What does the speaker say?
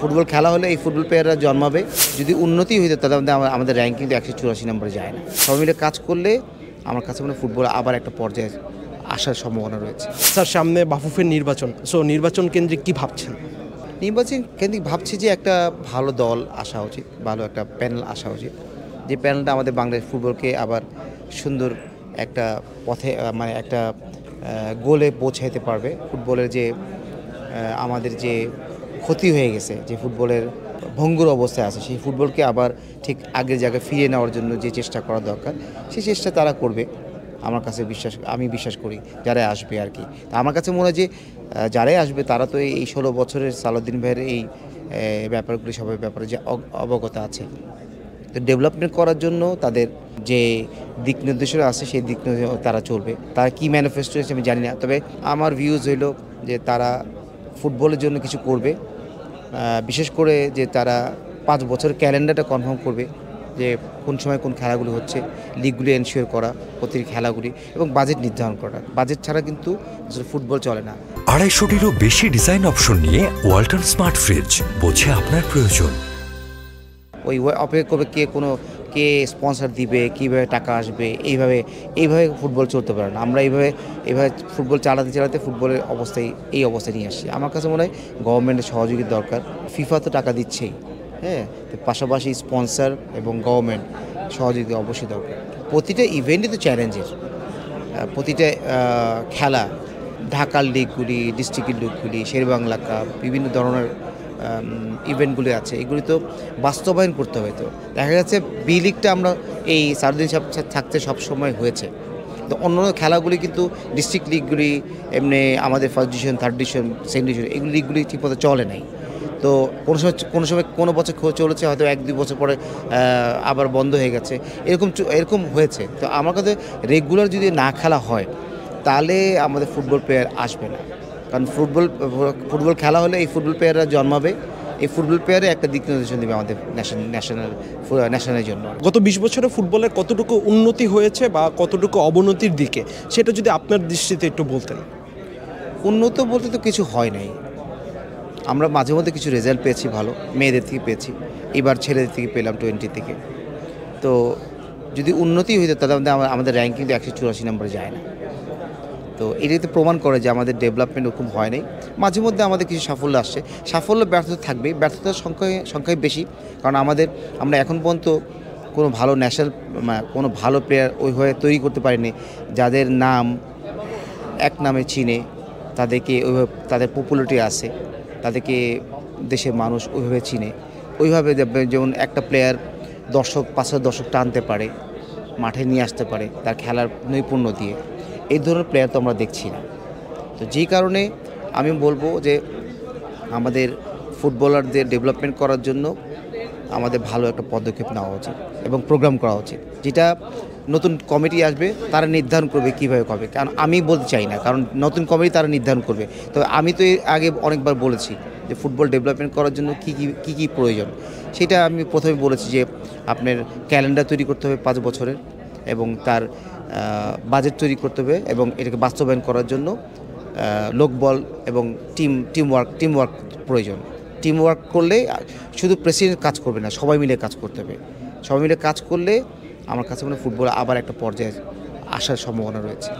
Football খেলা হলে এই ফুটবল প্লেয়াররা জন্মাবে। যদি উন্নতি হইতো তাহলে আমাদের র্যাঙ্ক কিন্তু 184 নম্বরে যায় না। সবাই মিলে কাজ করলে আমার কাছে মনে হয় ফুটবল আবার একটা পর্যায়ে আসার সম্ভাবনা রয়েছে। স্যার, সামনে বাফুফের নির্বাচন, নির্বাচন কেন্দ্রিক কি ভাবছেন? নির্বাচন কেন্দ্রিক ভাবছি যে একটা ভালো দল আসা উচিত, ভালো একটা প্যানেল আসা উচিত, যে প্যানেলটা আমাদের বাংলাদেশ ফুটবলকে আবার সুন্দর একটা পথে মানে একটা গোলে পৌঁছাইতে পারবে। ফুটবলের যে আমাদের যে ক্ষতি হয়ে গেছে, যে ফুটবলের ভঙ্গুর অবস্থায় আছে, সেই ফুটবলকে আবার ঠিক আগের জায়গায় ফিরিয়ে নেওয়ার জন্য যে চেষ্টা করা দরকার সেই চেষ্টা তারা করবে। আমার কাছে আমি বিশ্বাস করি যারা আসবে আর কি। তা আমার কাছে মনে হয় যে যারাই আসবে তারা তো এই 16 বছরের সালাউদ্দিন ভাইয়ের এই ব্যাপারগুলি সবার ব্যাপারে যে অবগত আছে। তো ডেভেলপমেন্ট করার জন্য তাদের যে দিক নির্দেশনা আছে সেই দিক নির্দেশনা তারা চলবে। তারা কী ম্যানিফেস্টো হয়েছে আমি জানি না, তবে আমার ভিউজ হইল যে তারা ফুটবলের জন্য কিছু করবে। বিশেষ করে যে তারা 5 বছরের ক্যালেন্ডারটা কনফার্ম করবে, যে কোন সময় কোন খেলাগুলি হচ্ছে, লিগগুলি এনশিওর করা, প্রতিটি খেলাগুলি, এবং বাজেট নির্ধারণ করা। বাজেট ছাড়া কিন্তু ফুটবল চলে না। 250টিরও বেশি ডিজাইন অপশন নিয়ে ওয়ালটন স্মার্ট ফ্রিজ, বোঝে আপনার প্রয়োজন। ওই অপেক্ষা করবে কে স্পন্সর দিবে, কীভাবে টাকা আসবে, এইভাবে ফুটবল চলতে পারে না। আমরা এইভাবে ফুটবল চালাতে ফুটবলের এই অবস্থায় নিয়ে আসছি। আমার কাছে মনে হয় গভর্নমেন্টের সহযোগিতা দরকার। ফিফা তো টাকা দিচ্ছেই, হ্যাঁ, পাশাপাশি স্পন্সর এবং গভর্নমেন্ট সহযোগিতা অবশ্যই দরকার। প্রতিটা ইভেন্টই তো চ্যালেঞ্জের, প্রতিটা খেলা, ঢাকার লিগগুলি, ডিস্ট্রিক্টের লিগগুলি, শেরেবাংলা কাপ, বিভিন্ন ধরনের ইভেন্টগুলি আছে, এগুলি তো বাস্তবায়ন করতে হবে। তো দেখা যাচ্ছে বি লিগটা আমরা এই সারাদিন থাকতে সবসময় হয়েছে, তো অন্য খেলাগুলি কিন্তু ডিস্ট্রিক্ট লিগগুলি এমনি আমাদের first division, third division, second division, এগুলি লিগগুলি ঠিকমতো চলে নাই। তো কোনো বছর চলেছে, হয়তো 1-2 বছর পরে আবার বন্ধ হয়ে গেছে, এরকম হয়েছে। তো আমার কাছে রেগুলার যদি না খেলা হয় তাহলে আমাদের ফুটবল প্লেয়ার আসবে না। কারণ ফুটবল খেলা হলে এই ফুটবল প্লেয়াররা জন্মাবে। এই ফুটবল প্লেয়ারে একটা দিক নির্দেশন দেবে আমাদের ন্যাশনালের জন্য। গত 20 বছরে ফুটবলের কতটুকু উন্নতি হয়েছে বা কতটুকু অবনতির দিকে, সেটা যদি আপনার দৃষ্টিতে একটু বলতেন। উন্নত বলতে তো কিছু হয় নাই। আমরা মাঝে মধ্যে কিছু রেজাল্ট পেয়েছি, ভালো মেয়েদের থেকে পেয়েছি, এবার ছেলেদের থেকে পেলাম 20 থেকে। তো যদি উন্নতি হইতো তাহলে আমাদের র্যাঙ্ক কিন্তু 184 নম্বরে যায় না। তো এটাই তো প্রমাণ করে যে আমাদের ডেভেলপমেন্ট ওরকম হয় নাই। মাঝে মধ্যে আমাদের কিছু সাফল্য আসছে, সাফল্য ব্যর্থতা থাকবেই, ব্যর্থতার সংখ্যায় বেশি। কারণ আমরা এখন পর্যন্ত কোনো ভালো প্লেয়ার ওইভাবে তৈরি করতে পারিনি, যাদের নাম এক নামে চিনে, তাদেরকে ওইভাবে তাদের পপুলারিটি আছে, তাদেরকে দেশের মানুষ ওইভাবে চিনে। ওইভাবে যেমন একটা প্লেয়ার 5,000 দর্শক টানতে পারে, মাঠে নিয়ে আসতে পারে তার খেলার নৈপুণ্য দিয়ে, এই ধরনের প্লেয়ার তো আমরা দেখছি না। তো যেই কারণে আমি বলবো যে আমাদের ফুটবলারদের ডেভেলপমেন্ট করার জন্য আমাদের ভালো একটা পদক্ষেপ নেওয়া উচিত এবং প্রোগ্রাম করা উচিত, যেটা নতুন কমিটি আসবে তারা নির্ধারণ করবে কীভাবে হবে। কারণ আমি বলতে চাই না, কারণ নতুন কমিটি তারা নির্ধারণ করবে। তো আমি তো এর আগে অনেকবার বলেছি যে ফুটবল ডেভেলপমেন্ট করার জন্য কী প্রয়োজন, সেটা আমি প্রথমে বলেছি যে আপনার ক্যালেন্ডার তৈরি করতে হবে 5 বছরের, এবং তার বাজেট তৈরি করতে হবে, এবং এটাকে বাস্তবায়ন করার জন্য লোকবল এবং টিমওয়ার্ক প্রয়োজন। টিমওয়ার্ক করলে শুধু প্রেসিডেন্ট কাজ করবে না, সবাই মিলে কাজ করতে হবে। সবাই মিলে কাজ করলে আমার কাছে মনে হয় ফুটবল আবার একটা পর্যায়ে আসার সম্ভাবনা রয়েছে।